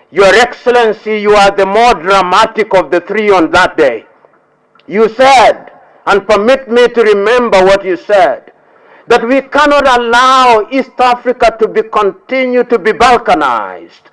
Your Excellency, you are the more dramatic of the three on that day. You said, and permit me to remember what you said, that we cannot allow East Africa to continue to be balkanized.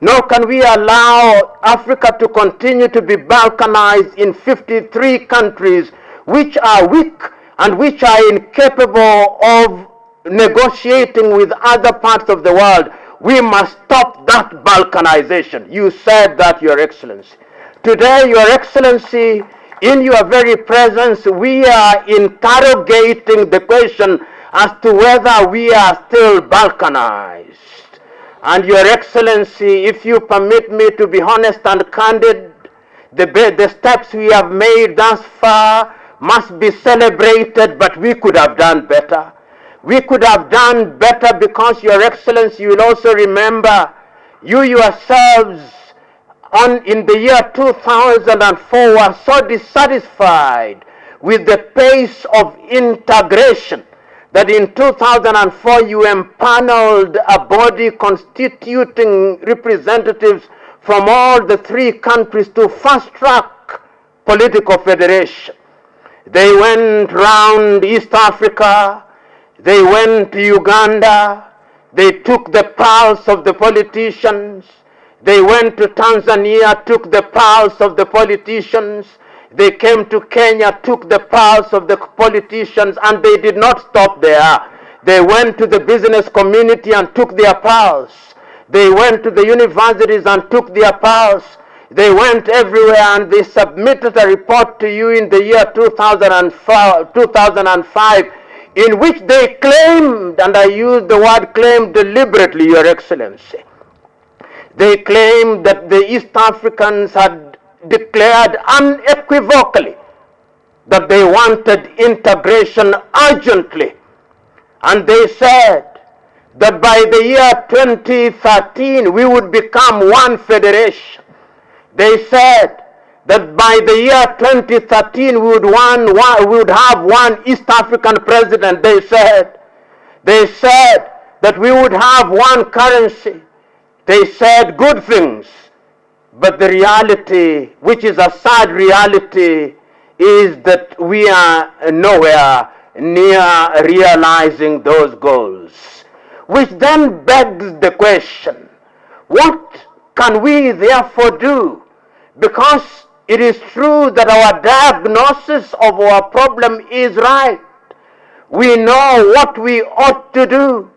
Nor can we allow Africa to continue to be balkanized in 53 countries which are weak and which are incapable of negotiating with other parts of the world. We must stop that balkanization. You said that, Your Excellency. Today, Your Excellency, in your very presence, we are interrogating the question as to whether we are still balkanized. And Your Excellency, if you permit me to be honest and candid, the steps we have made thus far must be celebrated, but we could have done better. We could have done better because, Your Excellency, you will also remember, you yourselves in the year 2004 were so dissatisfied with the pace of integration that in 2004 you empaneled a body constituting representatives from all the three countries to fast-track political federation. They went round East Africa, they went to Uganda, they took the pulse of the politicians, they went to Tanzania, took the pulse of the politicians, they came to Kenya, took the pulse of the politicians, and they did not stop there. They went to the business community and took their pulse. They went to the universities and took their pulse. They went everywhere and they submitted a report to you in the year 2005 in which they claimed, and I use the word claim deliberately, Your Excellency, they claimed that the East Africans had declared unequivocally that they wanted integration urgently. And they said that by the year 2013 we would become one federation. They said that by the year 2013 we would have one East African president. They said that we would have one currency. They said good things, but the reality, which is a sad reality, is that we are nowhere near realizing those goals. Which then begs the question, what can we therefore do? Because it is true that our diagnosis of our problem is right. We know what we ought to do.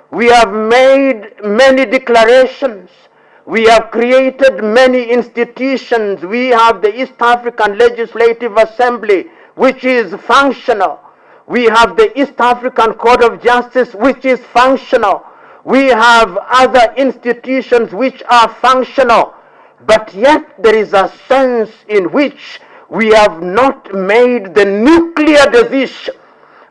We have made many declarations. We have created many institutions. We have the East African Legislative Assembly, which is functional. We have the East African Court of Justice, which is functional. We have other institutions which are functional. But yet there is a sense in which we have not made the nuclear decision.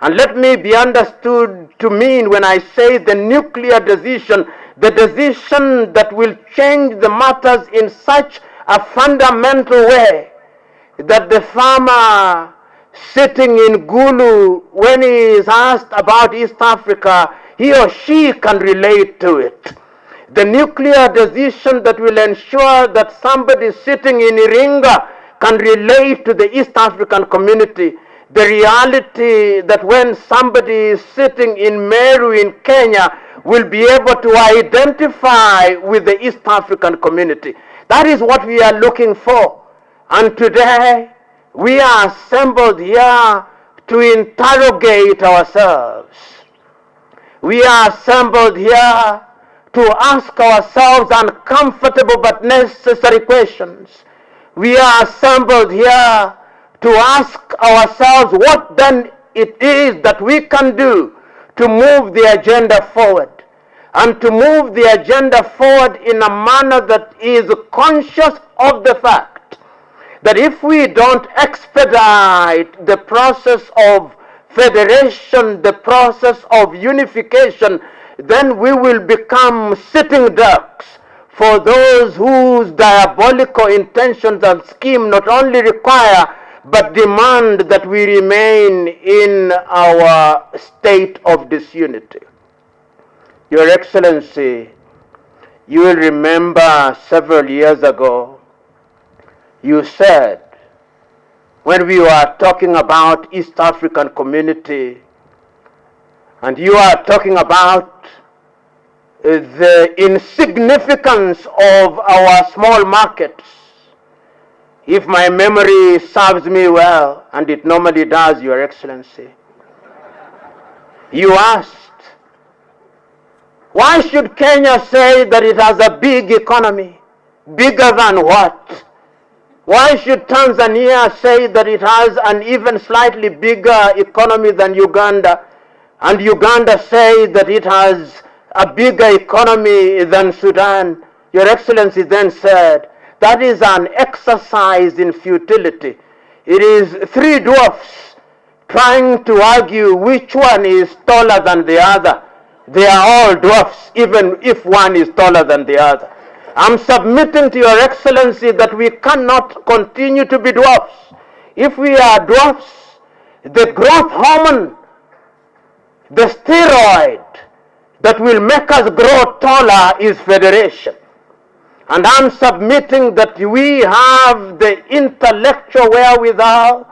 And let me be understood to mean, when I say the nuclear decision, the decision that will change the matters in such a fundamental way that the farmer sitting in Gulu, when he is asked about East Africa, he or she can relate to it. The nuclear decision that will ensure that somebody sitting in Iringa can relate to the East African community. The reality that when somebody is sitting in Meru in Kenya will be able to identify with the East African community. That is what we are looking for. And today we are assembled here to interrogate ourselves. We are assembled here to ask ourselves uncomfortable but necessary questions. We are assembled here to ask ourselves what then it is that we can do to move the agenda forward, and to move the agenda forward in a manner that is conscious of the fact that if we don't expedite the process of federation, the process of unification, then we will become sitting ducks for those whose diabolical intentions and scheme not only require but demand that we remain in our state of disunity. Your Excellency, You will remember several years ago, you said, when we were talking about East African community, and you are talking about the insignificance of our small markets. If my memory serves me well, and it normally does, Your Excellency, you asked, why should Kenya say that it has a big economy? Bigger than what? Why should Tanzania say that it has an even slightly bigger economy than Uganda, and Uganda say that it has a bigger economy than Sudan? Your Excellency then said, that is an exercise in futility. It is three dwarfs trying to argue which one is taller than the other. They are all dwarfs, even if one is taller than the other. I'm submitting to Your Excellency that we cannot continue to be dwarfs. If we are dwarfs, the growth hormone, the steroid that will make us grow taller is federation. And I'm submitting that we have the intellectual wherewithal,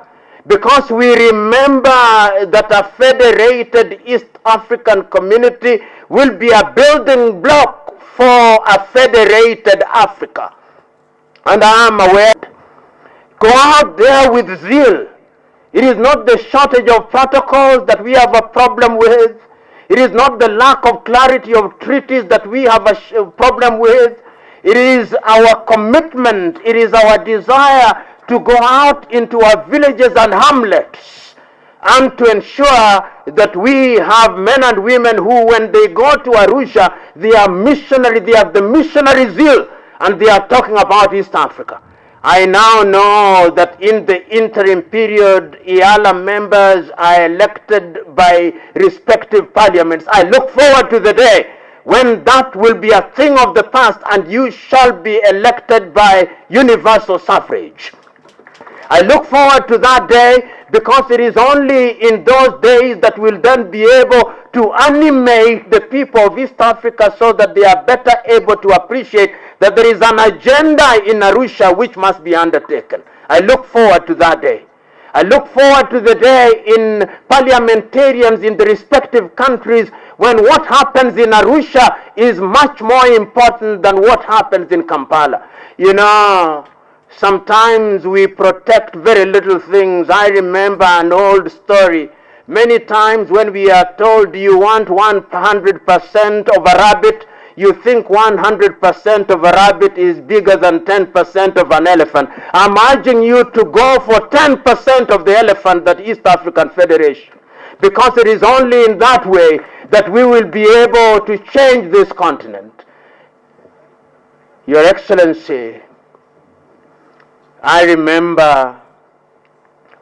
because we remember that a federated East African community will be a building block for a federated Africa. And I am aware, go out there with zeal. It is not the shortage of protocols that we have a problem with. It is not the lack of clarity of treaties that we have a problem with. It is our commitment, it is our desire to go out into our villages and hamlets and to ensure that we have men and women who, when they go to Arusha, they are missionary, they have the missionary zeal, and they are talking about East Africa. I now know that in the interim period, IALA members are elected by respective parliaments. I look forward to the day when that will be a thing of the past and you shall be elected by universal suffrage. I look forward to that day, because it is only in those days that we'll then be able to animate the people of East Africa so that they are better able to appreciate that there is an agenda in Arusha which must be undertaken. I look forward to that day. I look forward to the day in parliamentarians in the respective countries when what happens in Arusha is much more important than what happens in Kampala. You know, sometimes we protect very little things. I remember an old story. Many times when we are told you want 100% of a rabbit, you think 100% of a rabbit is bigger than 10% of an elephant. I'm urging you to go for 10% of the elephant, that East African Federation, because it is only in that way that we will be able to change this continent. Your Excellency, I remember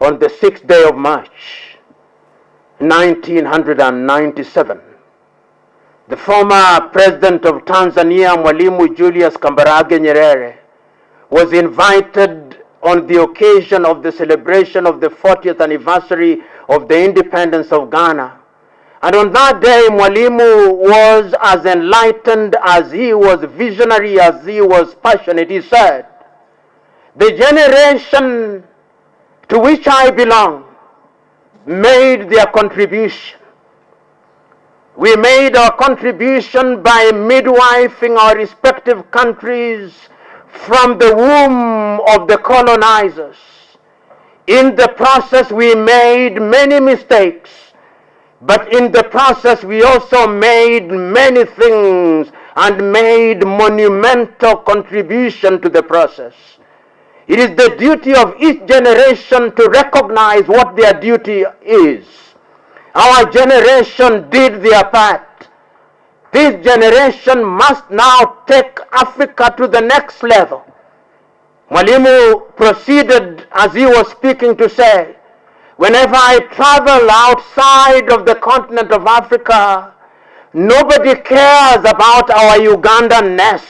on the 6th day of March, 1997, the former president of Tanzania, Mwalimu Julius Kambarage Nyerere, was invited on the occasion of the celebration of the 40th anniversary of the independence of Ghana. And on that day, Mwalimu was as enlightened as he was visionary, as he was passionate. He said, the generation to which I belong made their contribution. We made our contribution by midwifing our respective countries from the womb of the colonizers. In the process, we made many mistakes, but in the process, we also made many things and made monumental contribution to the process. It is the duty of each generation to recognize what their duty is. Our generation did their part. This generation must now take Africa to the next level. Mwalimu proceeded as he was speaking to say, whenever I travel outside of the continent of Africa, nobody cares about our Ugandan-ness.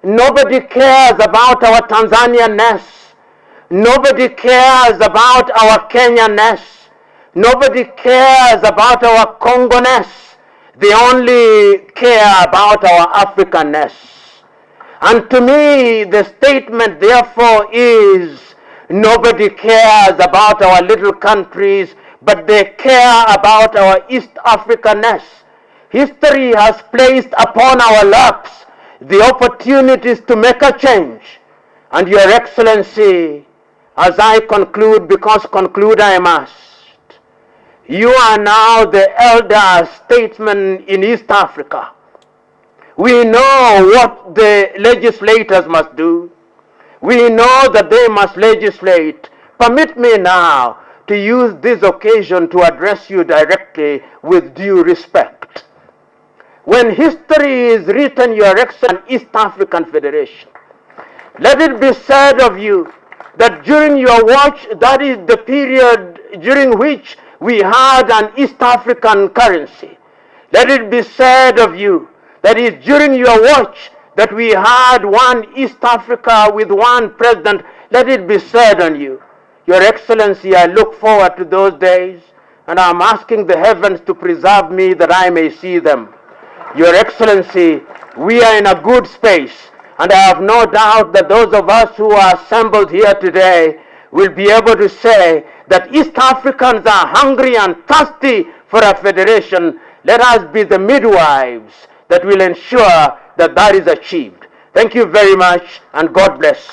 Nobody cares about our Tanzanian-ness. Nobody cares about our Kenyan-ness. Nobody cares about our Congo-ness. They only care about our Africanness. And to me, the statement therefore is, nobody cares about our little countries, but they care about our East Africanness. History has placed upon our laps the opportunities to make a change. And Your Excellency, as I conclude, because conclude I must, you are now the elder statesman in East Africa. We know what the legislators must do. We know that they must legislate. Permit me now to use this occasion to address you directly with due respect. When history is written, Your Excellency, East African Federation, let it be said of you that during your watch, that is the period during which we had an East African currency. Let it be said of you that is during your watch that we had one East Africa with one president. Let it be said on you. Your Excellency, I look forward to those days, and I'm asking the heavens to preserve me that I may see them. Your Excellency, we are in a good space, and I have no doubt that those of us who are assembled here today will be able to say that East Africans are hungry and thirsty for a federation. Let us be the midwives that will ensure that that is achieved. Thank you very much, and God bless.